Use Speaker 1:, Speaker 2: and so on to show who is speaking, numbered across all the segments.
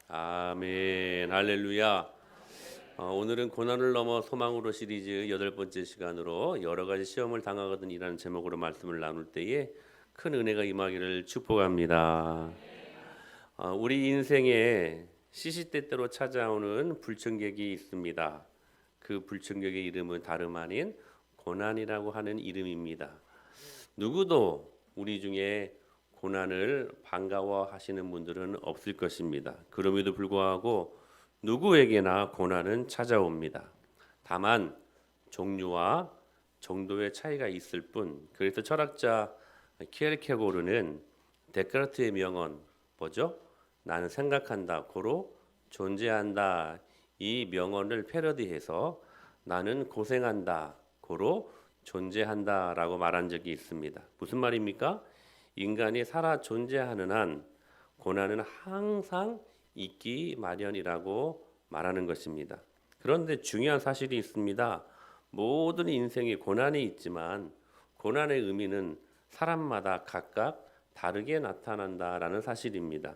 Speaker 1: 아멘, 할렐루야. 오늘은 고난을 넘어 소망으로 시리즈 8번째 시간으로 여러 가지 시험을 당하거든이라는 제목으로 말씀을 나눌 때에 큰 은혜가 임하기를 축복합니다. 우리 인생에 시시때때로 찾아오는 불청객이 있습니다. 그 불청객의 이름은 다름 아닌 고난이라고 하는 이름입니다. 누구도 우리 중에 고난을 반가워하시는 분들은 없을 것입니다. 그럼에도 불구하고 누구에게나 고난은 찾아옵니다. 다만 종류와 정도의 차이가 있을 뿐. 그래서 철학자 키에르케고르는 데카르트의 명언 뭐죠? 나는 생각한다, 고로 존재한다. 이 명언을 패러디해서 나는 고생한다, 고로 존재한다라고 말한 적이 있습니다. 무슨 말입니까? 인간이 살아 존재하는 한 고난은 항상 있기 마련이라고 말하는 것입니다. 그런데 중요한 사실이 있습니다. 모든 인생에 고난이 있지만 고난의 의미는 사람마다 각각 다르게 나타난다라는 사실입니다.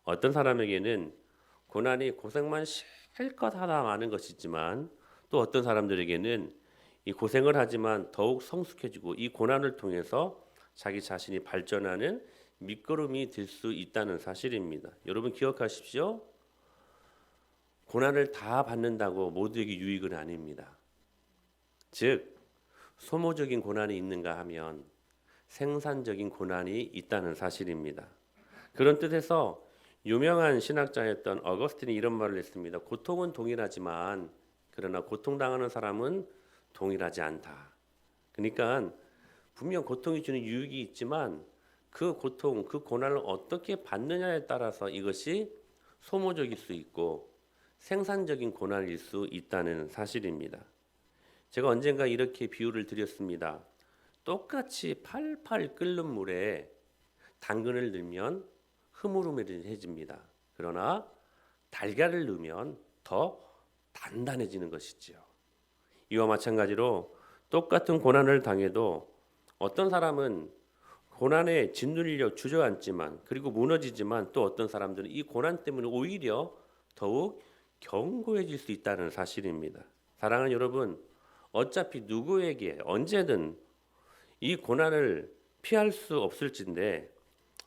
Speaker 1: 어떤 사람에게는 고난이 고생만 실컷 하다 마는 것이지만 또 어떤 사람들에게는 이 고생을 하지만 더욱 성숙해지고 이 고난을 통해서 자기 자신이 발전하는 밑거름이 될 수 있다는 사실입니다. 여러분 기억하십시오. 고난을 다 받는다고 모두에게 유익은 아닙니다. 즉 소모적인 고난이 있는가 하면 생산적인 고난이 있다는 사실입니다. 그런 뜻에서 유명한 신학자였던 어거스틴이 이런 말을 했습니다. 고통은 동일하지만 그러나 고통당하는 사람은 동일하지 않다. 그러니까 분명 고통이 주는 유익이 있지만 그 고통, 그 고난을 어떻게 받느냐에 따라서 이것이 소모적일 수 있고 생산적인 고난일 수 있다는 사실입니다. 제가 언젠가 이렇게 비유를 드렸습니다. 똑같이 팔팔 끓는 물에 당근을 넣으면 흐물흐물해집니다. 그러나 달걀을 넣으면 더 단단해지는 것이지요. 이와 마찬가지로 똑같은 고난을 당해도 어떤 사람은 고난에 짓눌려 주저앉지만 그리고 무너지지만 또 어떤 사람들은 이 고난 때문에 오히려 더욱 견고해질 수 있다는 사실입니다. 사랑하는 여러분, 어차피 누구에게 언제든 이 고난을 피할 수 없을진데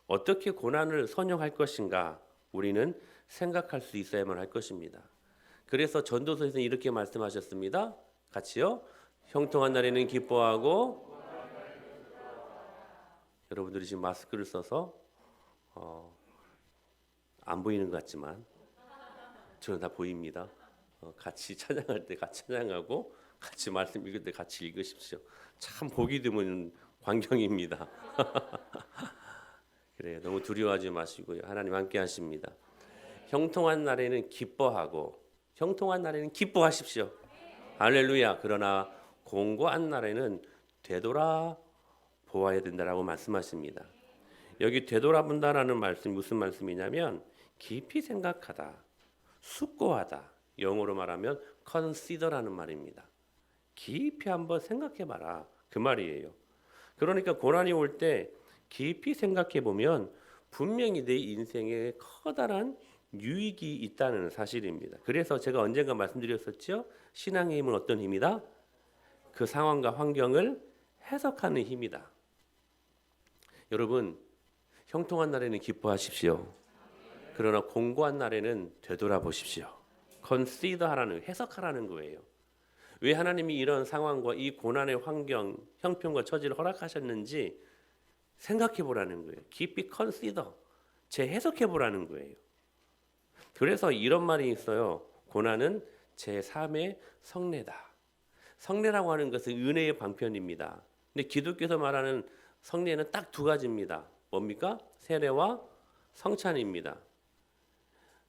Speaker 1: 어떻게 고난을 선용할 것인가 우리는 생각할 수 있어야만 할 것입니다. 그래서 전도서에서는 이렇게 말씀하셨습니다. 같이요. 형통한 날에는 기뻐하고 여러분들이 지금 마스크를 써서 안 보이는 것 같지만 저는 다 보입니다. 같이 찬양할 때 같이 찬양하고 같이 말씀 읽을 때 같이 읽으십시오. 참 보기 드문 광경입니다. 그래요. 너무 두려워하지 마시고요. 하나님 함께 하십니다. 형통한 날에는 기뻐하고 형통한 날에는 기뻐하십시오. 할렐루야. 그러나 공고한 날에는 되돌아 보아야 된다라고 말씀하십니다. 여기 되돌아본다라는 말씀 무슨 말씀이냐면 깊이 생각하다, 숙고하다. 영어로 말하면 consider라는 말입니다. 깊이 한번 생각해봐라 그 말이에요. 그러니까 고난이 올 때 깊이 생각해 보면 분명히 내 인생에 커다란 유익이 있다는 사실입니다. 그래서 제가 언젠가 말씀드렸었죠. 신앙의 힘은 어떤 힘이다? 그 상황과 환경을 해석하는 힘이다. 여러분 형통한 날에는 기뻐하십시오. 그러나 공고한 날에는 되돌아보십시오. consider 하라는 해석하라는 거예요. 왜 하나님이 이런 상황과 이 고난의 환경, 형편과 처지를 허락하셨는지 생각해 보라는 거예요. 깊이 consider, 재해석해 보라는 거예요. 그래서 이런 말이 있어요. 고난은 제 삶의 성례다. 성례라고 하는 것은 은혜의 방편입니다. 근데 기독교에서 말하는 성례는 딱 두 가지입니다. 뭡니까? 세례와 성찬입니다.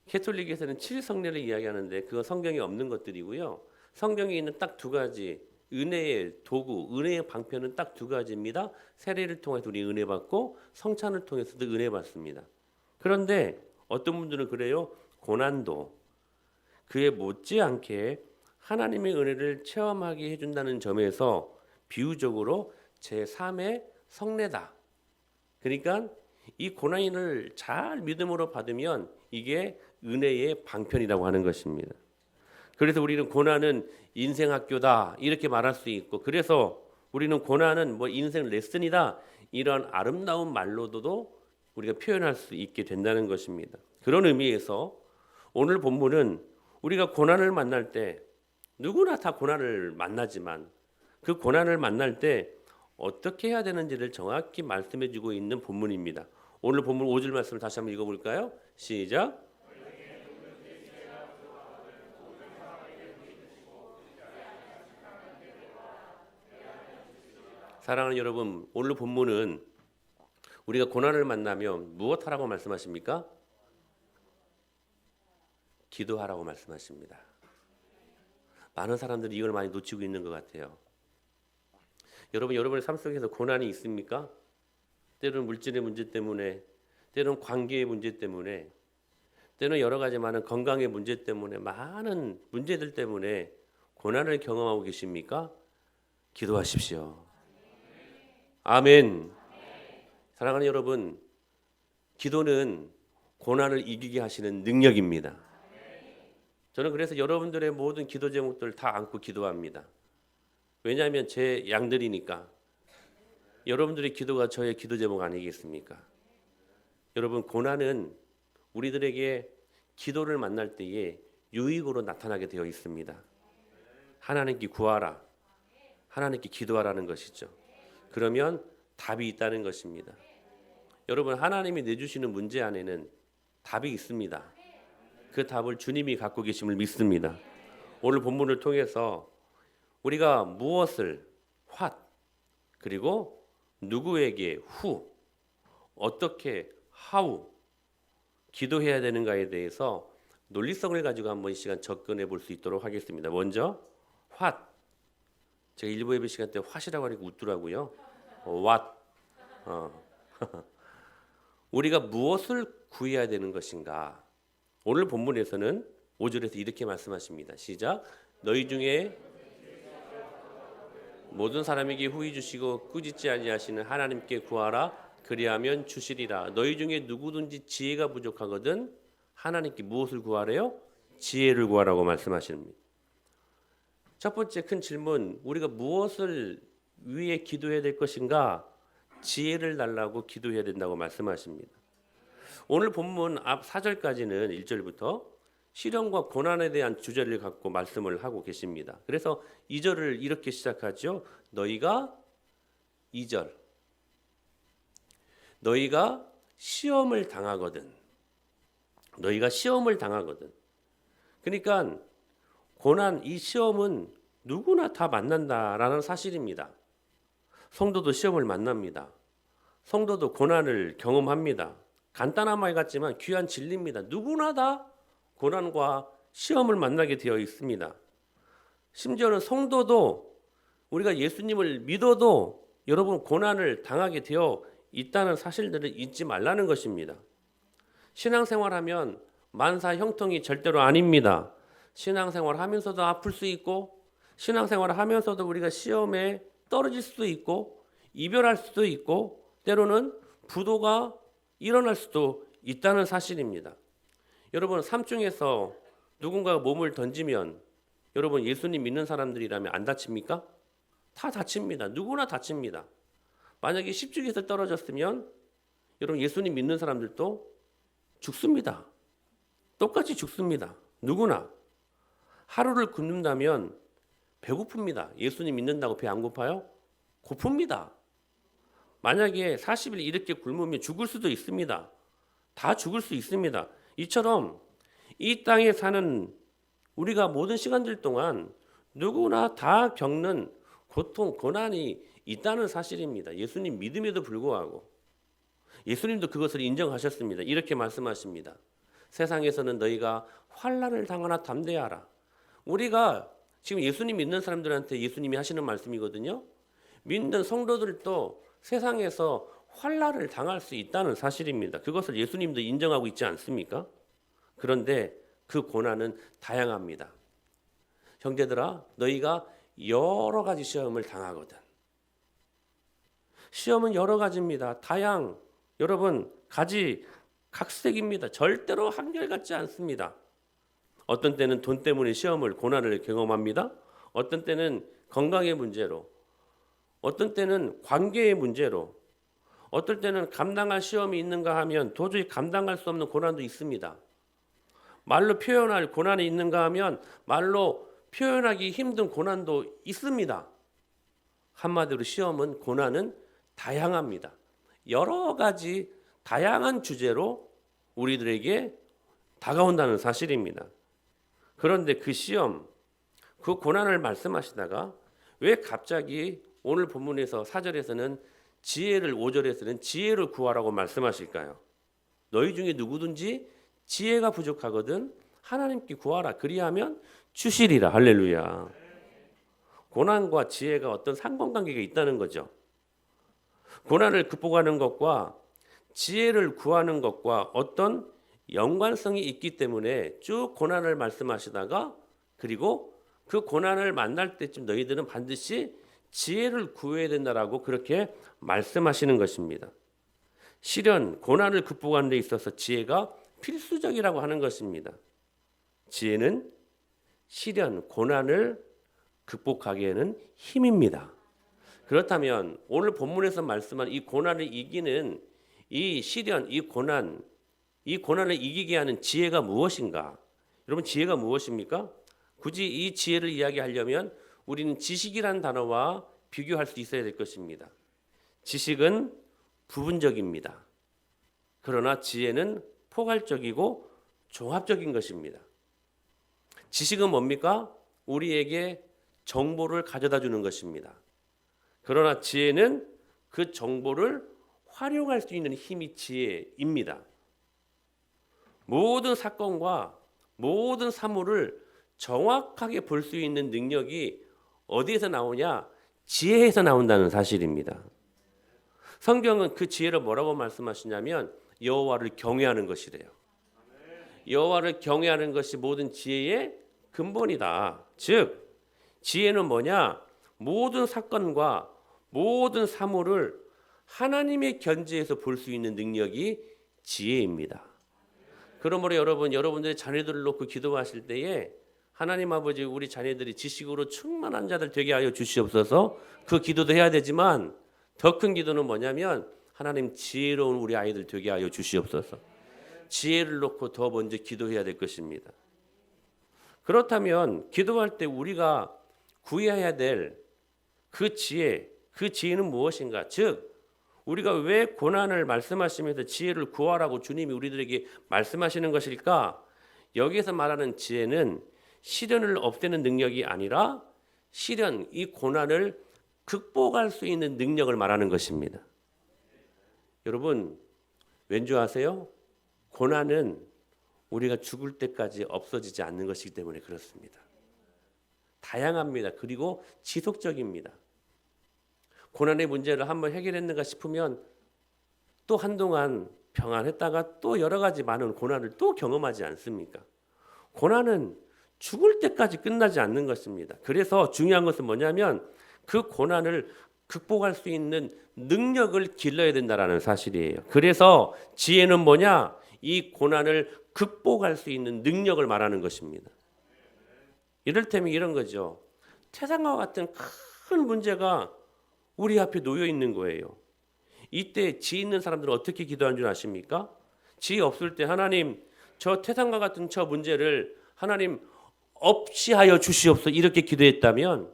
Speaker 1: 캐톨릭에서는 7성례를 이야기하는데 그건 성경에 없는 것들이고요. 성경에 있는 딱 두 가지 은혜의 도구, 은혜의 방편은 딱 두 가지입니다. 세례를 통해서 우리 은혜 받고 성찬을 통해서도 은혜 받습니다. 그런데 어떤 분들은 그래요. 고난도 그에 못지않게 하나님의 은혜를 체험하게 해준다는 점에서 비유적으로 제3의 성례다. 그러니까 이 고난을 잘 믿음으로 받으면 이게 은혜의 방편이라고 하는 것입니다. 그래서 우리는 고난은 인생 학교다 이렇게 말할 수 있고, 그래서 우리는 고난은 뭐 인생 레슨이다 이런 아름다운 말로도 우리가 표현할 수 있게 된다는 것입니다. 그런 의미에서 오늘 본문은 우리가 고난을 만날 때, 누구나 다 고난을 만나지만 그 고난을 만날 때 어떻게 해야 되는지를 정확히 말씀해 주고 있는 본문입니다. 오늘 본문 5절 말씀을 다시 한번 읽어볼까요? 시작. 사랑하는 여러분, 오늘 본문은 우리가 고난을 만나면 무엇하라고 말씀하십니까? 기도하라고 말씀하십니다. 많은 사람들이 이걸 많이 놓치고 있는 것 같아요. 여러분의 삶 속에서 고난이 있습니까? 때로는 물질의 문제 때문에, 때로는 관계의 문제 때문에, 때로는 여러 가지 많은 건강의 문제 때문에, 많은 문제들 때문에 고난을 경험하고 계십니까? 기도하십시오. 아멘. 사랑하는 여러분, 기도는 고난을 이기게 하시는 능력입니다. 저는 그래서 여러분들의 모든 기도 제목들 다 안고 기도합니다. 왜냐하면 제 양들이니까. 여러분들의 기도가 저의 기도 제목 아니겠습니까? 여러분, 고난은 우리들에게 기도를 만날 때에 유익으로 나타나게 되어 있습니다. 하나님께 구하라, 하나님께 기도하라는 것이죠. 그러면 답이 있다는 것입니다. 여러분, 하나님이 내주시는 문제 안에는 답이 있습니다. 그 답을 주님이 갖고 계심을 믿습니다. 오늘 본문을 통해서 우리가 무엇을 what, 그리고 누구에게 who, 어떻게 how 기도해야 되는가에 대해서 논리성을 가지고 한번 이 시간 접근해 볼 수 있도록 하겠습니다. 먼저 what, 제가 일부 예배 시간 때 what이라고 하니까 웃더라고요. what, 우리가 무엇을 구해야 되는 것인가. 오늘 본문에서는 5절에서 이렇게 말씀하십니다. 시작. 너희 중에 모든 사람에게 후히 주시고 꾸짖지 아니하시는 하나님께 구하라. 그리하면 주시리라. 너희 중에 누구든지 지혜가 부족하거든 하나님께 무엇을 구하래요? 지혜를 구하라고 말씀하십니다. 첫 번째 큰 질문, 우리가 무엇을 위해 기도해야 될 것인가? 지혜를 달라고 기도해야 된다고 말씀하십니다. 오늘 본문 앞 4절까지는 1절부터 시련과 고난에 대한 주제를 갖고 말씀을 하고 계십니다. 그래서 2절을 이렇게 시작하죠. 너희가 2절, 너희가 시험을 당하거든. 너희가 시험을 당하거든. 그러니까 고난, 이 시험은 누구나 다 만난다라는 사실입니다. 성도도 시험을 만납니다. 성도도 고난을 경험합니다. 간단한 말 같지만 귀한 진리입니다. 누구나 다 고난과 시험을 만나게 되어 있습니다. 심지어는 성도도 우리가 예수님을 믿어도 여러분 고난을 당하게 되어 있다는 사실들을 잊지 말라는 것입니다. 신앙생활하면 만사 형통이 절대로 아닙니다. 신앙생활 하면서도 아플 수 있고, 신앙생활을 하면서도 우리가 시험에 떨어질 수도 있고, 이별할 수도 있고, 때로는 부도가 일어날 수도 있다는 사실입니다. 여러분, 삶 중에서 누군가가 몸을 던지면 여러분 예수님 믿는 사람들이라면 안 다칩니까? 다 다칩니다. 누구나 다칩니다. 만약에 10중에서 떨어졌으면 여러분 예수님 믿는 사람들도 죽습니다. 똑같이 죽습니다. 누구나. 하루를 굶는다면 배고픕니다. 예수님 믿는다고 배 안 고파요? 고픕니다. 만약에 40일 이렇게 굶으면 죽을 수도 있습니다. 다 죽을 수 있습니다. 이처럼 이 땅에 사는 우리가 모든 시간들 동안 누구나 다 겪는 고통, 고난이 있다는 사실입니다. 예수님 믿음에도 불구하고 예수님도 그것을 인정하셨습니다. 이렇게 말씀하십니다. 세상에서는 너희가 환난을 당하나 담대하라. 우리가 지금 예수님 믿는 사람들한테 예수님이 하시는 말씀이거든요. 믿는 성도들도 세상에서 환난을 당할 수 있다는 사실입니다. 그것을 예수님도 인정하고 있지 않습니까? 그런데 그 고난은 다양합니다. 형제들아, 너희가 여러 가지 시험을 당하거든. 시험은 여러 가지입니다. 여러분, 각색입니다. 절대로 한결같지 않습니다. 어떤 때는 돈 때문에 시험을 고난을 경험합니다. 어떤 때는 건강의 문제로, 어떤 때는 관계의 문제로, 어떨 때는 감당할 시험이 있는가 하면 도저히 감당할 수 없는 고난도 있습니다. 말로 표현할 고난이 있는가 하면 말로 표현하기 힘든 고난도 있습니다. 한마디로 시험은 고난은 다양합니다. 여러 가지 다양한 주제로 우리들에게 다가온다는 사실입니다. 그런데 그 시험, 그 고난을 말씀하시다가 왜 갑자기 오늘 본문에서 4절에서는 지혜를 5절에서는 지혜를 구하라고 말씀하실까요? 너희 중에 누구든지 지혜가 부족하거든 하나님께 구하라. 그리하면 주시리라. 할렐루야. 고난과 지혜가 어떤 상관관계가 있다는 거죠. 고난을 극복하는 것과 지혜를 구하는 것과 어떤 연관성이 있기 때문에 쭉 고난을 말씀하시다가 그리고 그 고난을 만날 때쯤 너희들은 반드시 지혜를 구해야 된다라고 그렇게 말씀하시는 것입니다. 시련, 고난을 극복하는 데 있어서 지혜가 필수적이라고 하는 것입니다. 지혜는 시련, 고난을 극복하기에는 힘입니다. 그렇다면 오늘 본문에서 말씀한 이 고난을 이기는 이 시련, 이 고난을 이기게 하는 지혜가 무엇인가? 여러분 지혜가 무엇입니까? 굳이 이 지혜를 이야기하려면 우리는 지식이라는 단어와 비교할 수 있어야 될 것입니다. 지식은 부분적입니다. 그러나 지혜는 포괄적이고 종합적인 것입니다. 지식은 뭡니까? 우리에게 정보를 가져다 주는 것입니다. 그러나 지혜는 그 정보를 활용할 수 있는 힘이 지혜입니다. 모든 사건과 모든 사물을 정확하게 볼 수 있는 능력이 어디에서 나오냐? 지혜에서 나온다는 사실입니다. 성경은 그 지혜를 뭐라고 말씀하시냐면 여호와를 경외하는 것이래요. 여호와를 경외하는 것이 모든 지혜의 근본이다. 즉 지혜는 뭐냐? 모든 사건과 모든 사물을 하나님의 견지에서 볼 수 있는 능력이 지혜입니다. 그러므로 여러분들의 자녀들을 놓고 기도하실 때에 하나님 아버지 우리 자녀들이 지식으로 충만한 자들 되게 하여 주시옵소서. 그 기도도 해야 되지만 더 큰 기도는 뭐냐면 하나님 지혜로운 우리 아이들 되게 하여 주시옵소서. 지혜를 놓고 더 먼저 기도해야 될 것입니다. 그렇다면 기도할 때 우리가 구해야 될 그 지혜는 무엇인가? 즉 우리가 왜 고난을 말씀하시면서 지혜를 구하라고 주님이 우리들에게 말씀하시는 것일까? 여기에서 말하는 지혜는 시련을 없애는 능력이 아니라 시련, 이 고난을 극복할 수 있는 능력을 말하는 것입니다. 여러분 왠지 아세요? 고난은 우리가 죽을 때까지 없어지지 않는 것이기 때문에 그렇습니다. 다양합니다. 그리고 지속적입니다. 고난의 문제를 한번 해결했는가 싶으면 또 한동안 평안했다가 또 여러 가지 많은 고난을 또 경험하지 않습니까? 고난은 죽을 때까지 끝나지 않는 것입니다. 그래서 중요한 것은 뭐냐면 그 고난을 극복할 수 있는 능력을 길러야 된다는 사실이에요. 그래서 지혜는 뭐냐? 이 고난을 극복할 수 있는 능력을 말하는 것입니다. 이를테면 이런 거죠. 태산과 같은 큰 문제가 우리 앞에 놓여 있는 거예요. 이때 지혜 있는 사람들은 어떻게 기도하는 줄 아십니까? 지혜 없을 때 하나님 저 태산과 같은 저 문제를 하나님 없이 하여 주시옵소서 이렇게 기도했다면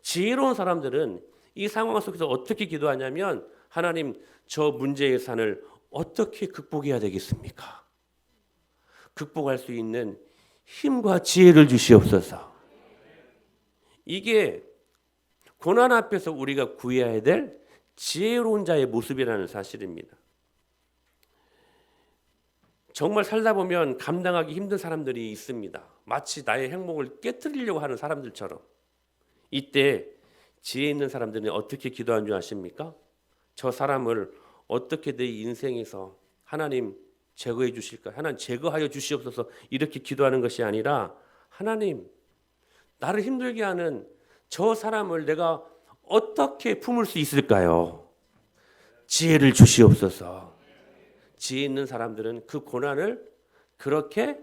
Speaker 1: 지혜로운 사람들은 이 상황 속에서 어떻게 기도하냐면 하나님 저 문제의 산을 어떻게 극복해야 되겠습니까? 극복할 수 있는 힘과 지혜를 주시옵소서. 이게 고난 앞에서 우리가 구해야 될 지혜로운 자의 모습이라는 사실입니다. 정말 살다 보면 감당하기 힘든 사람들이 있습니다. 마치 나의 행복을 깨트리려고 하는 사람들처럼. 이때 지혜 있는 사람들은 어떻게 기도하는 줄 아십니까? 저 사람을 어떻게 내 인생에서 하나님 제거해 주실까? 하나님 제거하여 주시옵소서 이렇게 기도하는 것이 아니라 하나님 나를 힘들게 하는 저 사람을 내가 어떻게 품을 수 있을까요? 지혜를 주시옵소서. 지혜 있는 사람들은 그 고난을 그렇게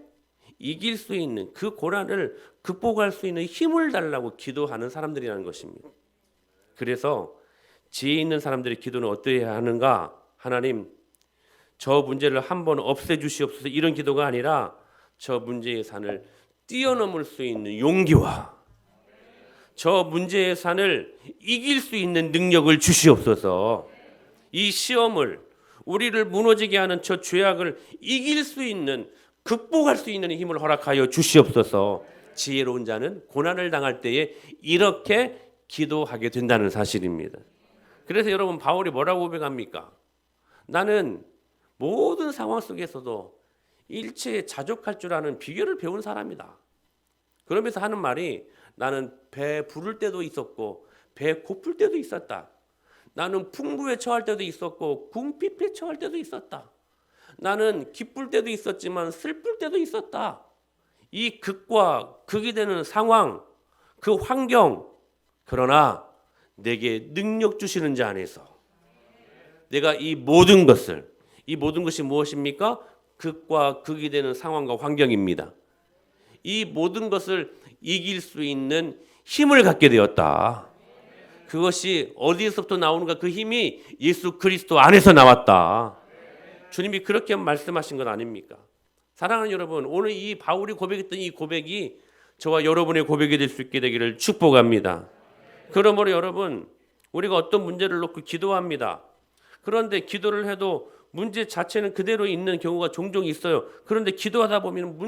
Speaker 1: 이길 수 있는, 그 고난을 극복할 수 있는 힘을 달라고 기도하는 사람들이라는 것입니다. 그래서 지혜 있는 사람들의 기도는 어떠해야 하는가? 하나님, 저 문제를 한번 없애주시옵소서, 이런 기도가 아니라 저 문제의 산을 뛰어넘을 수 있는 용기와 저 문제의 산을 이길 수 있는 능력을 주시옵소서. 이 시험을, 우리를 무너지게 하는 저 죄악을 이길 수 있는, 극복할 수 있는 힘을 허락하여 주시옵소서. 지혜로운 자는 고난을 당할 때에 이렇게 기도하게 된다는 사실입니다. 그래서 여러분, 바울이 뭐라고 고백합니까? 나는 모든 상황 속에서도 일체에 자족할 줄 아는 비결을 배운 사람이다. 그러면서 하는 말이, 나는 배 부를 때도 있었고 배 고플 때도 있었다. 나는 풍부에 처할 때도 있었고 궁핍에 처할 때도 있었다. 나는 기쁠 때도 있었지만 슬플 때도 있었다. 이 극과 극이 되는 상황, 그 환경, 그러나 내게 능력 주시는 자 안에서 내가 이 모든 것이 무엇입니까? 극과 극이 되는 상황과 환경입니다. 이 모든 것을 이길 수 있는 힘을 갖게 되었다. 그것이 어디에서부터 나오는가? 그 힘이 예수 그리스도 안에서 나왔다. 주님이 그렇게 말씀하신 건 아닙니까? 사랑하는 여러분, 오늘 이 바울이 고백했던 이 고백이 저와 여러분의 고백이 될 수 있게 되기를 축복합니다. 그러므로 여러분, 우리가 어떤 문제를 놓고 기도합니다. 그런데 기도를 해도 문제 자체는 그대로 있는 경우가 종종 있어요. 그런데 기도하다 보면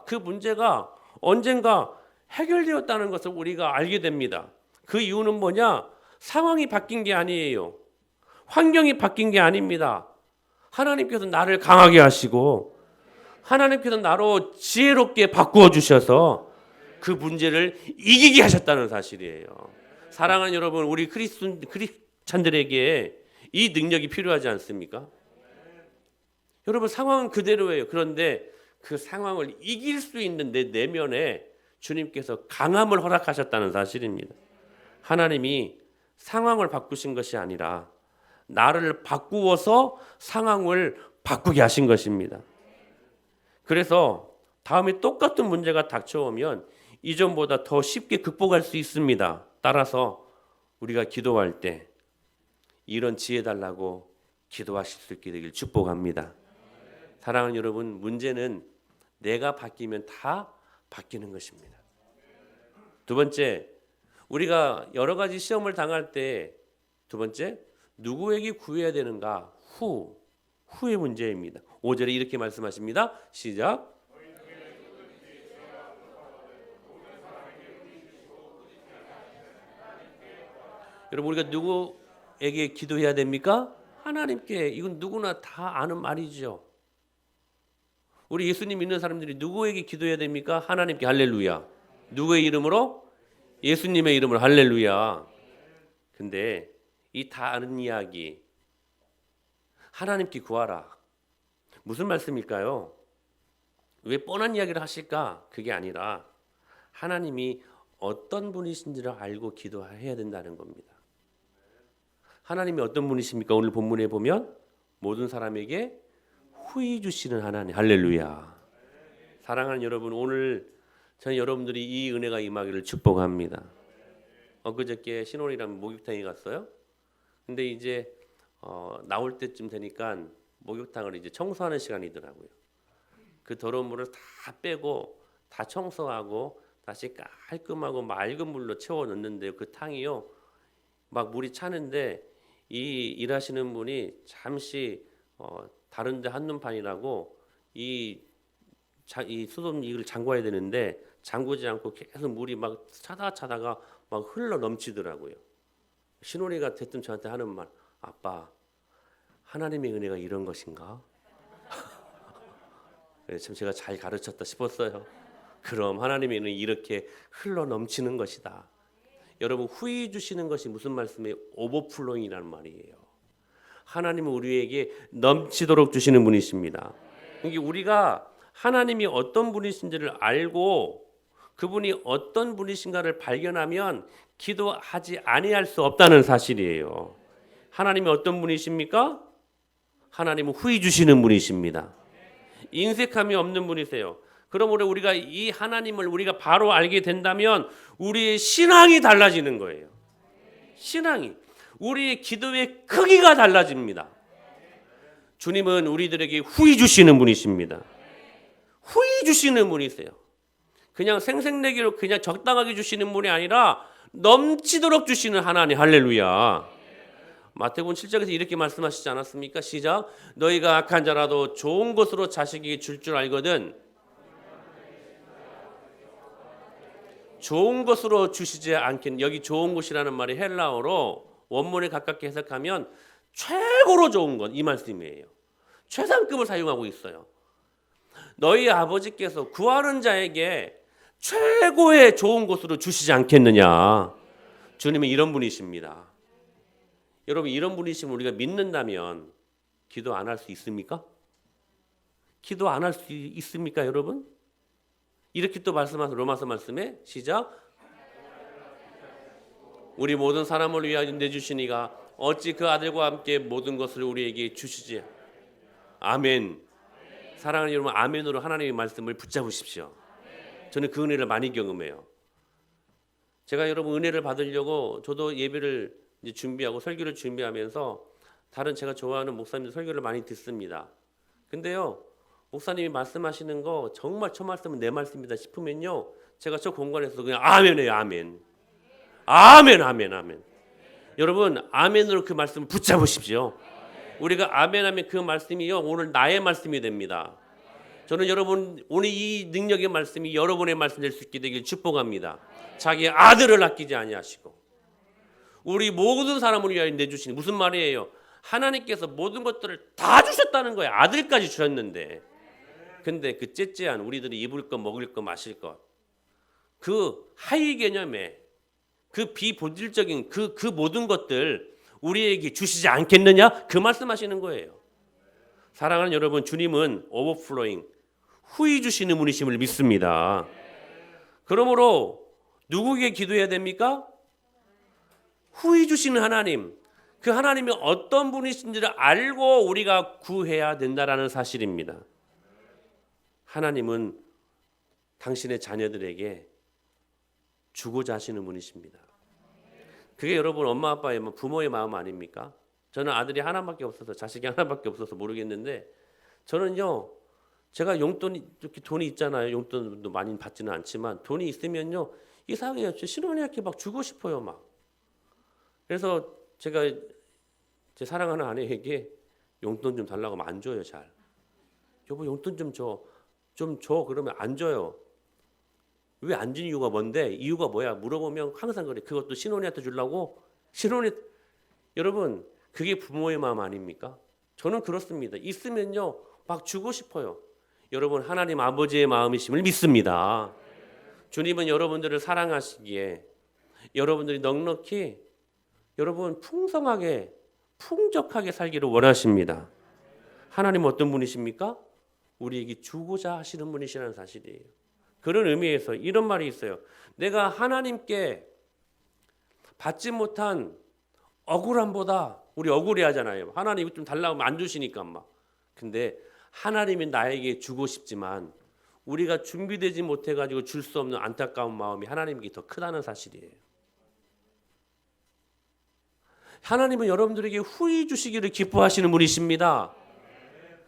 Speaker 1: 그 문제가 언젠가 해결되었다는 것을 우리가 알게 됩니다. 그 이유는 뭐냐? 상황이 바뀐 게 아니에요. 환경이 바뀐 게 아닙니다. 하나님께서 나를 강하게 하시고 하나님께서 나로 지혜롭게 바꾸어 주셔서 그 문제를 이기게 하셨다는 사실이에요. 사랑하는 여러분, 우리 크리스찬들에게 이 능력이 필요하지 않습니까? 여러분, 상황은 그대로예요. 그런데 그 상황을 이길 수 있는 내 내면에 주님께서 강함을 허락하셨다는 사실입니다. 하나님이 상황을 바꾸신 것이 아니라 나를 바꾸어서 상황을 바꾸게 하신 것입니다. 그래서 다음에 똑같은 문제가 닥쳐오면 이전보다 더 쉽게 극복할 수 있습니다. 따라서 우리가 기도할 때 이런 지혜 달라고 기도하실 수 있게 되길 축복합니다. 사랑하는 여러분, 문제는 내가 바뀌면 다 바뀌는 것입니다. 두 번째, 우리가 여러 가지 시험을 당할 때 두 번째, 누구에게 구해야 되는가? 후의 문제입니다. 5절에 이렇게 말씀하십니다. 시작. 여러분, 우리가 누구에게 기도해야 됩니까? 하나님께. 이건 누구나 다 아는 말이죠. 우리 예수님 믿는 사람들이 누구에게 기도해야 됩니까? 하나님께. 할렐루야. 누구의 이름으로? 예수님의 이름으로. 할렐루야. 근데 이 다 아는 이야기, 하나님께 구하라, 무슨 말씀일까요? 왜 뻔한 이야기를 하실까? 그게 아니라 하나님이 어떤 분이신지를 알고 기도해야 된다는 겁니다. 하나님이 어떤 분이십니까? 오늘 본문에 보면 모든 사람에게 후히 주시는 하나님. 할렐루야. 사랑하는 여러분, 오늘 저는 여러분들이 이 은혜가 임하기를 축복합니다. 엊그저께 신혼이랑 목욕탕에 갔어요. 근데 이제 나올 때쯤 되니까 목욕탕을 이제 청소하는 시간이더라고요. 그 더러운 물을 다 빼고 다 청소하고 다시 깔끔하고 맑은 물로 채워 넣는데요. 그 탕이요, 막 물이 차는데 이 일하시는 분이 잠시 다른데 한눈판이라고 이 수돗 이걸 잠궈야 되는데 잠그지 않고 계속 물이 막 차다가 막 흘러 넘치더라고요. 신혼이가 대뜸 저한테 하는 말, 아빠, 하나님의 은혜가 이런 것인가? 참 제가 잘 가르쳤다 싶었어요. 그럼 하나님의 은혜는 이렇게 흘러 넘치는 것이다. 여러분, 후히 주시는 것이 무슨 말씀이에요? 오버플로잉이라는 말이에요. 하나님은 우리에게 넘치도록 주시는 분이십니다. 그러니까 우리가 하나님이 어떤 분이신지를 알고 그분이 어떤 분이신가를 발견하면 기도하지 아니할 수 없다는 사실이에요. 하나님이 어떤 분이십니까? 하나님은 후히 주시는 분이십니다. 인색함이 없는 분이세요. 그러므로 우리가 이 하나님을 우리가 바로 알게 된다면 우리의 신앙이 달라지는 거예요. 신앙이, 우리의 기도의 크기가 달라집니다. 주님은 우리들에게 후히 주시는 분이십니다. 후히 주시는 분이세요. 그냥 생색내기로 그냥 적당하게 주시는 분이 아니라 넘치도록 주시는 하나님. 할렐루야. 마태복음 7장에서 이렇게 말씀하시지 않았습니까? 시작. 너희가 악한 자라도 좋은 것으로 자식에게 줄 줄 알거든 좋은 것으로 주시지 않겠는. 여기 좋은 것이라는 말이 헬라어로 원문에 가깝게 해석하면 최고로 좋은 것, 이 말씀이에요. 최상급을 사용하고 있어요. 너희 아버지께서 구하는 자에게 최고의 좋은 것으로 주시지 않겠느냐. 주님은 이런 분이십니다. 여러분, 이런 분이시면 우리가 믿는다면 기도 안 할 수 있습니까? 기도 안 할 수 있습니까, 여러분? 이렇게 또 말씀하신 로마서 말씀에 시작. 우리 모든 사람을 위하여 내주시니가 어찌 그 아들과 함께 모든 것을 우리에게 주시지. 아멘. 사랑하는 여러분, 아멘으로 하나님의 말씀을 붙잡으십시오. 저는 그 은혜를 많이 경험해요. 제가 여러분 은혜를 받으려고 저도 예배를 이제 준비하고 설교를 준비하면서 다른 제가 좋아하는 목사님들 설교를 많이 듣습니다. 근데요, 목사님이 말씀하시는 거 정말 저 말씀은 내 말씀이다 싶으면요, 제가 저 공간에서 그냥 아멘해요. 아멘. 아멘, 아멘, 아멘. 여러분, 아멘으로 그 말씀을 붙잡으십시오. 우리가 아멘하면 그 말씀이요, 오늘 나의 말씀이 됩니다. 저는 여러분 오늘 이 능력의 말씀이 여러분의 말씀 될 수 있게 되길 축복합니다. 자기의 아들을 아끼지 아니하시고 우리 모든 사람을 위하여 내주시니, 무슨 말이에요? 하나님께서 모든 것들을 다 주셨다는 거예요. 아들까지 주셨는데, 근데 그 째째한 우리들이 입을 것, 먹을 것, 마실 것, 그 하위 개념의 그 비본질적인 그 모든 것들 우리에게 주시지 않겠느냐? 그 말씀하시는 거예요. 사랑하는 여러분, 주님은 오버플로잉, 후히 주시는 분이심을 믿습니다. 그러므로 누구에게 기도해야 됩니까? 후히 주시는 하나님, 그 하나님이 어떤 분이신지를 알고 우리가 구해야 된다라는 사실입니다. 하나님은 당신의 자녀들에게 주고자 하시는 분이십니다. 그게 여러분 엄마 아빠의 부모의 마음 아닙니까? 저는 아들이 하나밖에 없어서, 자식이 하나밖에 없어서 모르겠는데, 저는요, 제가 용돈이 이렇게 돈이 있잖아요. 용돈도 많이 받지는 않지만 돈이 있으면요, 이상해요. 제 신혼여행에 막 주고 싶어요, 막. 그래서 제가 제 사랑하는 아내에게 용돈 좀 달라고 하면 안 줘요, 잘. 여보, 용돈 좀 줘. 그러면 안 줘요. 왜 안 준 이유가 뭔데? 이유가 뭐야? 물어보면 항상 그래. 그것도 신혼이한테 주려고? 여러분, 그게 부모의 마음 아닙니까? 저는 그렇습니다. 있으면요, 막 주고 싶어요. 여러분, 하나님 아버지의 마음이심을 믿습니다. 주님은 여러분들을 사랑하시기에 여러분들이 넉넉히, 여러분 풍성하게, 풍족하게 살기를 원하십니다. 하나님은 어떤 분이십니까? 우리에게 주고자 하시는 분이시라는 사실이에요. 그런 의미에서 이런 말이 있어요. 내가 하나님께 받지 못한 억울함보다, 우리 억울해하잖아요. 하나님 좀 달라고 하면 안 주시니까 막. 근데 하나님이 나에게 주고 싶지만 우리가 준비되지 못해가지고 줄 수 없는 안타까운 마음이 하나님께 더 크다는 사실이에요. 하나님은 여러분들에게 후히 주시기를 기뻐하시는 분이십니다.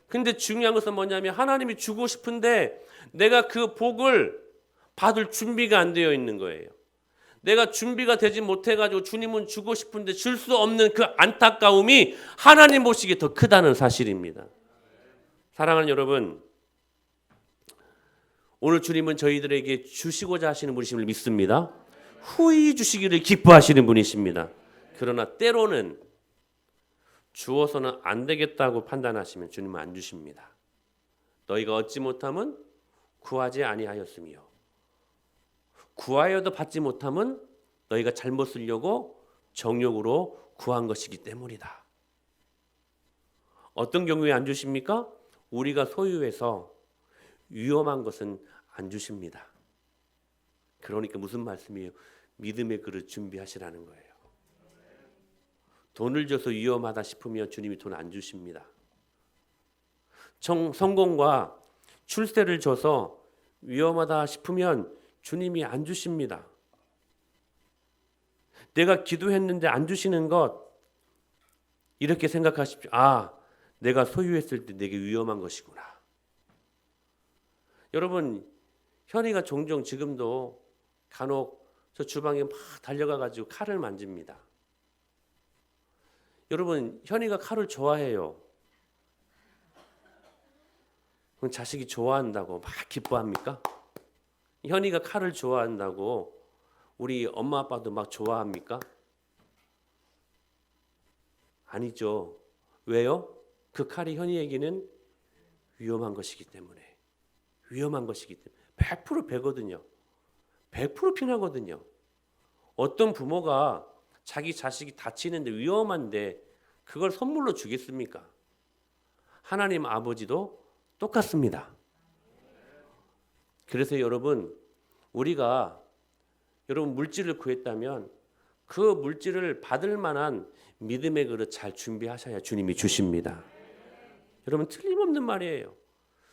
Speaker 1: 근데 중요한 것은 뭐냐면, 하나님이 주고 싶은데 내가 그 복을 받을 준비가 안 되어 있는 거예요. 내가 준비가 되지 못해가지고 주님은 주고 싶은데 줄 수 없는 그 안타까움이 하나님 보시기에 더 크다는 사실입니다. 사랑하는 여러분, 오늘 주님은 저희들에게 주시고자 하시는 분이심을 믿습니다. 후히 주시기를 기뻐하시는 분이십니다. 그러나 때로는 주어서는 안 되겠다고 판단하시면 주님은 안 주십니다. 너희가 얻지 못함은 구하지 아니하였으며, 구하여도 받지 못함은 너희가 잘못 쓰려고 정욕으로 구한 것이기 때문이다. 어떤 경우에 안 주십니까? 우리가 소유해서 위험한 것은 안 주십니다. 그러니까 무슨 말씀이에요? 믿음의 그릇 준비하시라는 거예요. 돈을 줘서 위험하다 싶으면 주님이 돈 안 주십니다. 성공과 출세를 줘서 위험하다 싶으면 주님이 안 주십니다. 내가 기도했는데 안 주시는 것, 이렇게 생각하십시오. 아, 내가 소유했을 때 내게 위험한 것이구나. 여러분, 현이가 종종 지금도 간혹 저 주방에 막 달려가가지고 칼을 만집니다. 여러분, 현이가 칼을 좋아해요. 그럼 자식이 좋아한다고 막 기뻐합니까? 현이가 칼을 좋아한다고 우리 엄마 아빠도 막 좋아합니까? 아니죠. 왜요? 그 칼이 현이에게는 위험한 것이기 때문에. 위험한 것이기 때문에. 100% 배거든요. 100% 피나거든요. 어떤 부모가 자기 자식이 다치는데 위험한데 그걸 선물로 주겠습니까? 하나님 아버지도 똑같습니다. 그래서 여러분, 우리가 여러분 물질을 구했다면 그 물질을 받을 만한 믿음의 그릇 잘 준비하셔야 주님이 주십니다. 여러분, 틀림없는 말이에요.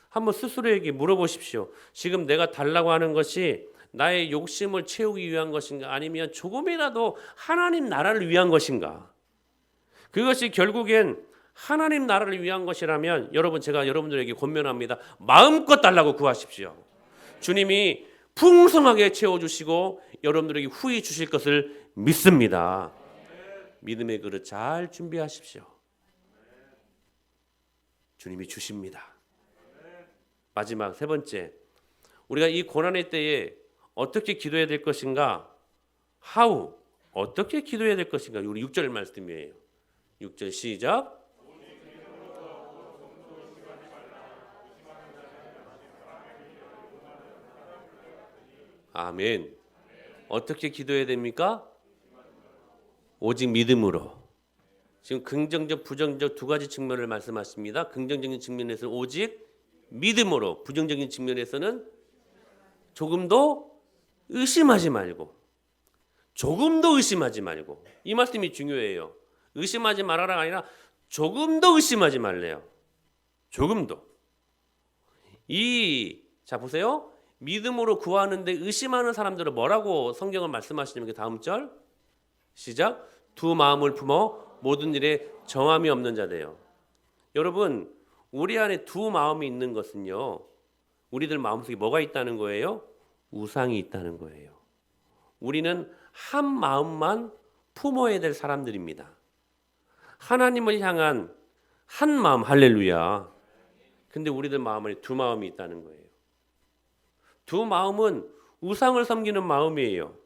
Speaker 1: 한번 스스로에게 물어보십시오. 지금 내가 달라고 하는 것이 나의 욕심을 채우기 위한 것인가, 아니면 조금이라도 하나님 나라를 위한 것인가? 그것이 결국엔 하나님 나라를 위한 것이라면 여러분, 제가 여러분들에게 권면합니다. 마음껏 달라고 구하십시오. 주님이 풍성하게 채워주시고 여러분들에게 후히 주실 것을 믿습니다. 믿음의 그릇 잘 준비하십시오. 주님이 주십니다. 마지막 세 번째, 우리가 이 고난의 때에 어떻게 기도해야 될 것인가? How? 어떻게 기도해야 될 것인가? 우리 6절 말씀이에요. 6절 시작. 아멘. 어떻게 기도해야 됩니까? 오직 믿음으로. 지금 긍정적, 부정적 두 가지 측면을 말씀하십니다. 긍정적인 측면에서는 오직 믿음으로, 부정적인 측면에서는 조금도 의심하지 말고, 조금도 의심하지 말고. 이 말씀이 중요해요. 의심하지 말아라가 아니라 조금도 의심하지 말래요. 조금도. 자 보세요. 믿음으로 구하는데 의심하는 사람들은 뭐라고 성경을 말씀하시냐면 다음 절 시작. 두 마음을 품어 모든 일에 정함이 없는 자래요. 여러분, 우리 안에 두 마음이 있는 것은요, 우리들 마음속에 뭐가 있다는 거예요? 우상이 있다는 거예요. 우리는 한 마음만 품어야 될 사람들입니다. 하나님을 향한 한 마음, 할렐루야. 근데 우리들 마음 안에 두 마음이 있다는 거예요. 두 마음은 우상을 섬기는 마음이에요.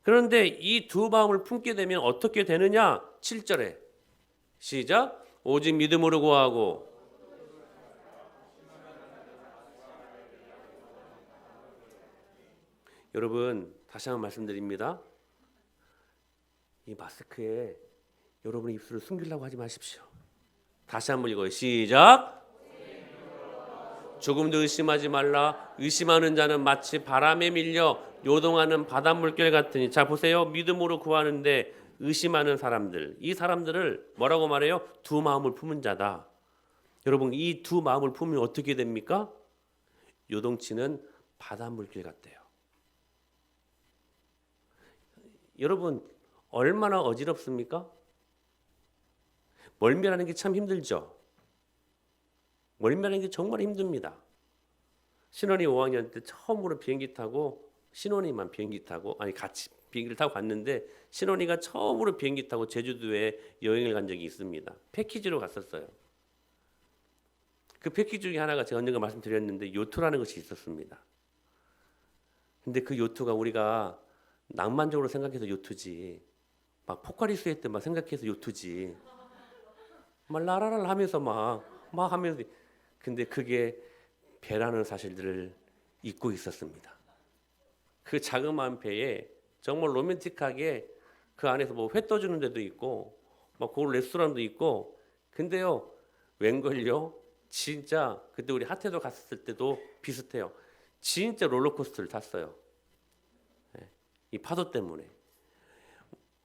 Speaker 1: 그런데 이 두 마음을 품게 되면 어떻게 되느냐? 7절에 시작. 오직 믿음으로 구하고. 여러분, 다시 한번 말씀드립니다. 이 마스크에 여러분의 입술을 숨기려고 하지 마십시오. 다시 한번 읽어요. 시작. 조금도 의심하지 말라. 의심하는 자는 마치 바람에 밀려 요동하는 바닷물결 같으니. 자 보세요. 믿음으로 구하는데 의심하는 사람들, 이 사람들을 뭐라고 말해요? 두 마음을 품은 자다. 여러분, 이 두 마음을 품으면 어떻게 됩니까? 요동치는 바닷물결 같대요. 여러분, 얼마나 어지럽습니까? 멀미라는 게 참 힘들죠. 멀미라는 게 정말 힘듭니다. 신혼이 5학년 때 처음으로 비행기 타고, 신혼이만 비행기 타고, 아니 같이 비행기를 타고 갔는데 신혼이가 처음으로 비행기 타고 제주도에 여행을 간 적이 있습니다. 패키지로 갔었어요. 그 패키지 중에 하나가 제가 언젠가 말씀드렸는데 요트라는 것이 있었습니다. 근데 그 요트가 우리가 낭만적으로 생각해서 요트지, 막 포카리 스웨트 때 막 생각해서 요트지, 막 라라라 하면서 막 하면서, 근데 그게 배라는 사실들을 잊고 있었습니다. 그 자그마한 배에 정말 로맨틱하게 그 안에서 뭐 회 떠주는 데도 있고 막 그 레스토랑도 있고, 근데요, 웬걸요, 진짜 그때 우리 하태도 갔을 때도 비슷해요. 진짜 롤러코스터를 탔어요. 이 파도 때문에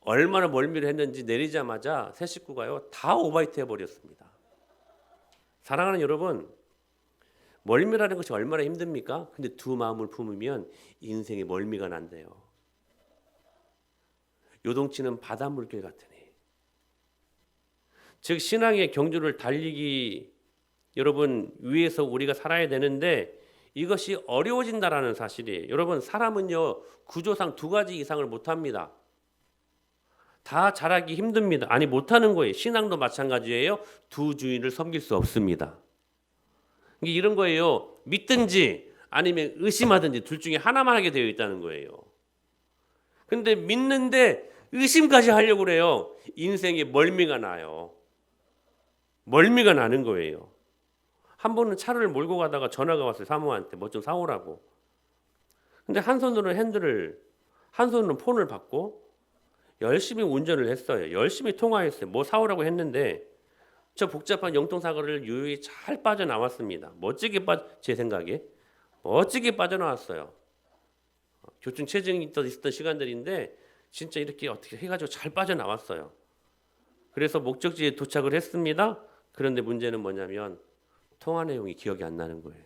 Speaker 1: 얼마나 멀미를 했는지 내리자마자 새 식구가요 다 오바이트 해버렸습니다. 사랑하는 여러분, 멀미라는 것이 얼마나 힘듭니까? 근데 두 마음을 품으면 인생에 멀미가 난대요. 요동치는 바닷물길 같으니. 즉 신앙의 경주를 달리기 여러분 위해서 우리가 살아야 되는데 이것이 어려워진다라는 사실이에요. 여러분 사람은요 구조상 두 가지 이상을 못합니다. 다 잘하기 힘듭니다. 아니 못하는 거예요. 신앙도 마찬가지예요. 두 주인을 섬길 수 없습니다. 이게 이런 거예요. 믿든지 아니면 의심하든지 둘 중에 하나만 하게 되어 있다는 거예요. 근데 믿는데 의심까지 하려고 그래요. 인생에 멀미가 나요. 멀미가 나는 거예요. 한 번은 차를 몰고 가다가 전화가 왔어요. 사모한테 뭐 좀 사오라고. 근데 한 손으로는 핸들을, 한 손으로는 폰을 받고 열심히 운전을 했어요. 열심히 통화했어요. 뭐 사오라고 했는데 저 복잡한 영통사고를 유유히 잘 빠져나왔습니다. 멋지게 제 생각에 멋지게 빠져나왔어요. 교통 체증이 있었던 시간들인데 진짜 이렇게 어떻게 해가지고 잘 빠져나왔어요. 그래서 목적지에 도착을 했습니다. 그런데 문제는 뭐냐면 통화 내용이 기억이 안 나는 거예요.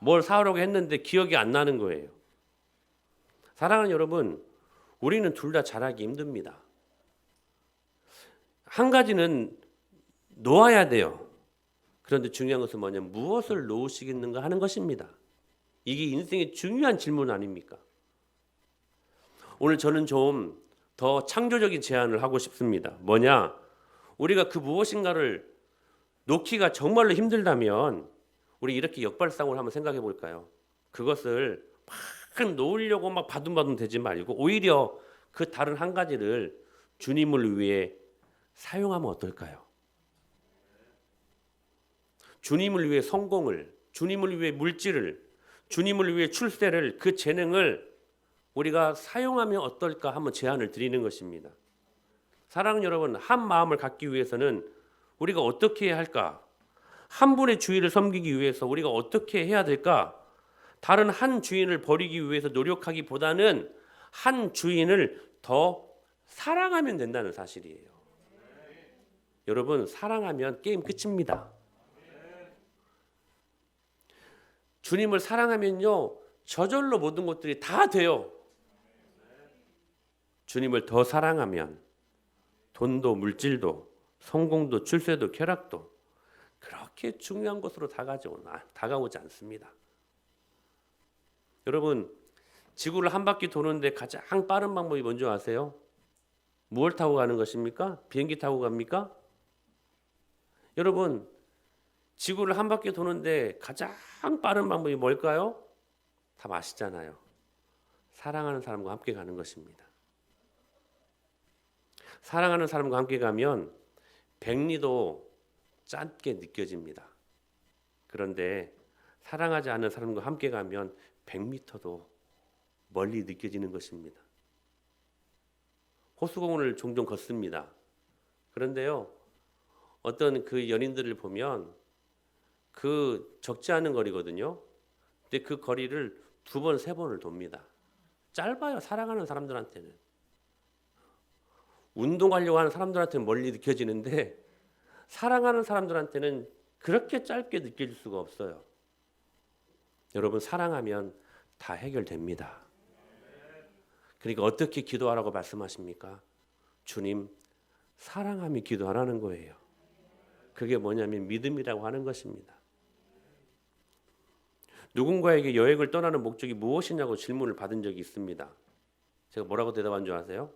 Speaker 1: 뭘 사오라고 했는데 기억이 안 나는 거예요. 사랑하는 여러분, 우리는 둘 다 잘하기 힘듭니다. 한 가지는 놓아야 돼요. 그런데 중요한 것은 뭐냐면 무엇을 놓으시겠는가 하는 것입니다. 이게 인생의 중요한 질문 아닙니까? 오늘 저는 좀 더 창조적인 제안을 하고 싶습니다. 뭐냐? 우리가 그 무엇인가를 놓기가 정말로 힘들다면 우리 이렇게 역발상을 한번 생각해 볼까요? 그것을 막 놓으려고 막 바둥바둥 되지 말고 오히려 그 다른 한 가지를 주님을 위해 사용하면 어떨까요? 주님을 위해 성공을, 주님을 위해 물질을, 주님을 위해 출세를, 그 재능을 우리가 사용하면 어떨까 한번 제안을 드리는 것입니다. 사랑하는 여러분, 한 마음을 갖기 위해서는 우리가 어떻게 해야 할까? 한 분의 주인을 섬기기 위해서 우리가 어떻게 해야 될까? 다른 한 주인을 버리기 위해서 노력하기보다는 한 주인을 더 사랑하면 된다는 사실이에요. 여러분, 사랑하면 게임 끝입니다. 주님을 사랑하면요, 저절로 모든 것들이 다 돼요. 주님을 더 사랑하면 돈도 물질도 성공도 출세도 쾌락도 그렇게 중요한 것으로 다가오지 않습니다. 여러분, 지구를 한 바퀴 도는데 가장 빠른 방법이 뭔지 아세요? 무엇을 타고 가는 것입니까? 비행기 타고 갑니까? 여러분, 지구를 한 바퀴 도는데 가장 빠른 방법이 뭘까요? 다 아시잖아요. 사랑하는 사람과 함께 가는 것입니다. 사랑하는 사람과 함께 가면 백리도 짧게 느껴집니다. 그런데 사랑하지 않는 사람과 함께 가면 100m도 멀리 느껴지는 것입니다. 호수공원을 종종 걷습니다. 그런데요, 어떤 그 연인들을 보면 그 적지 않은 거리거든요. 근데 그 거리를 2번, 3번을 돕니다. 짧아요, 사랑하는 사람들한테는. 운동하려고 하는 사람들한테는 멀리 느껴지는데 사랑하는 사람들한테는 그렇게 짧게 느껴질 수가 없어요. 여러분, 사랑하면 다 해결됩니다. 그러니까 어떻게 기도하라고 말씀하십니까? 주님, 사랑하며 기도하라는 거예요. 그게 뭐냐면 믿음이라고 하는 것입니다. 누군가에게 여행을 떠나는 목적이 무엇이냐고 질문을 받은 적이 있습니다. 제가 뭐라고 대답한 줄 아세요?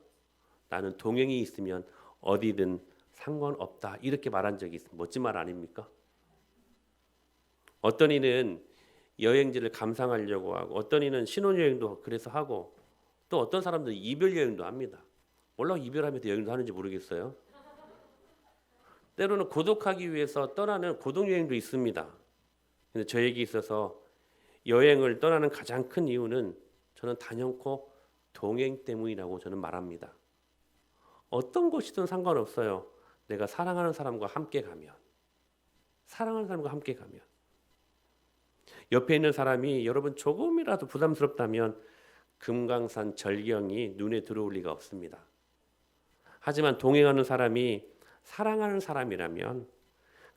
Speaker 1: 나는 동행이 있으면 어디든 상관없다, 이렇게 말한 적이 있습니다. 멋진 말 아닙니까? 어떤 이는 여행지를 감상하려고 하고 어떤 이는 신혼여행도 그래서 하고 또 어떤 사람들은 이별여행도 합니다. 몰라 이별하면서 여행도 하는지 모르겠어요. 때로는 고독하기 위해서 떠나는 고독여행도 있습니다. 근데 저에게 있어서 여행을 떠나는 가장 큰 이유는 저는 단연코 동행 때문이라고 저는 말합니다. 어떤 곳이든 상관없어요. 내가 사랑하는 사람과 함께 가면, 사랑하는 사람과 함께 가면, 옆에 있는 사람이 여러분 조금이라도 부담스럽다면 금강산 절경이 눈에 들어올 리가 없습니다. 하지만 동행하는 사람이 사랑하는 사람이라면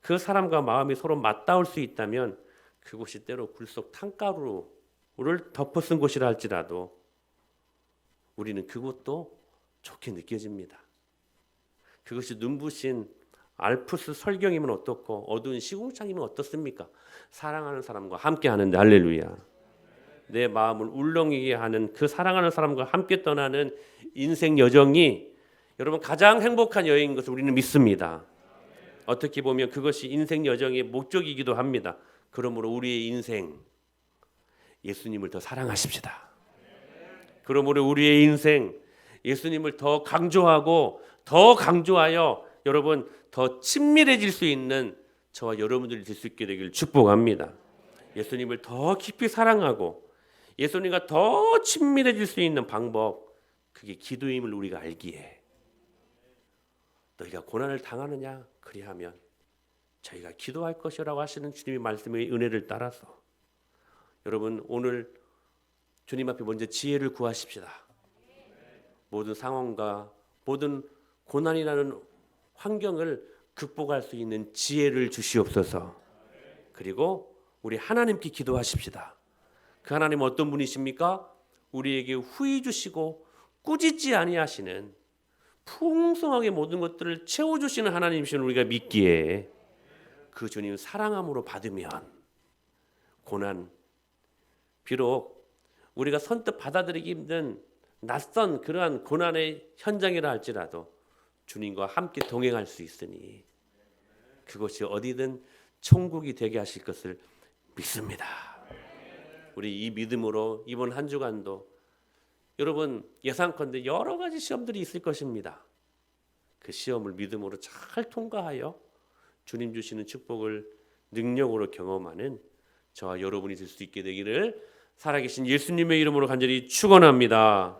Speaker 1: 그 사람과 마음이 서로 맞닿을 수 있다면 그곳이 때로 굴속 탕가루를 덮어쓴 곳이라 할지라도 우리는 그곳도 좋게 느껴집니다. 그것이 눈부신 알프스 설경이면 어떻고 어두운 시궁창이면 어떻습니까? 사랑하는 사람과 함께 하는데 할렐루야. 내 마음을 울렁이게 하는 그 사랑하는 사람과 함께 떠나는 인생 여정이 여러분 가장 행복한 여행인 것을 우리는 믿습니다. 어떻게 보면 그것이 인생 여정의 목적이기도 합니다. 그러므로 우리의 인생 예수님을 더 사랑하십시다. 그러므로 우리의 인생 예수님을 더 강조하고 더 강조하여 여러분 더 친밀해질 수 있는 저와 여러분들이 될 수 있게 되길 축복합니다. 예수님을 더 깊이 사랑하고 예수님과 더 친밀해질 수 있는 방법, 그게 기도임을 우리가 알기에 너희가 고난을 당하느냐? 그리하면 저희가 기도할 것이라고 하시는 주님의 말씀의 은혜를 따라서 여러분 오늘 주님 앞에 먼저 지혜를 구하십시다. 모든 상황과 모든 고난이라는 환경을 극복할 수 있는 지혜를 주시옵소서. 그리고 우리 하나님께 기도하십시다. 그 하나님은 어떤 분이십니까? 우리에게 후히 주시고 꾸짖지 아니하시는 풍성하게 모든 것들을 채워주시는 하나님이신 우리가 믿기에 그 주님 사랑함으로 받으면 고난, 비록 우리가 선뜻 받아들이기 힘든 낯선 그러한 고난의 현장이라 할지라도 주님과 함께 동행할 수 있으니 그것이 어디든 천국이 되게 하실 것을 믿습니다. 우리 이 믿음으로 이번 한 주간도 여러분 예상컨대 여러 가지 시험들이 있을 것입니다. 그 시험을 믿음으로 잘 통과하여 주님 주시는 축복을 능력으로 경험하는 저와 여러분이 될 수 있게 되기를 살아계신 예수님의 이름으로 간절히 축원합니다.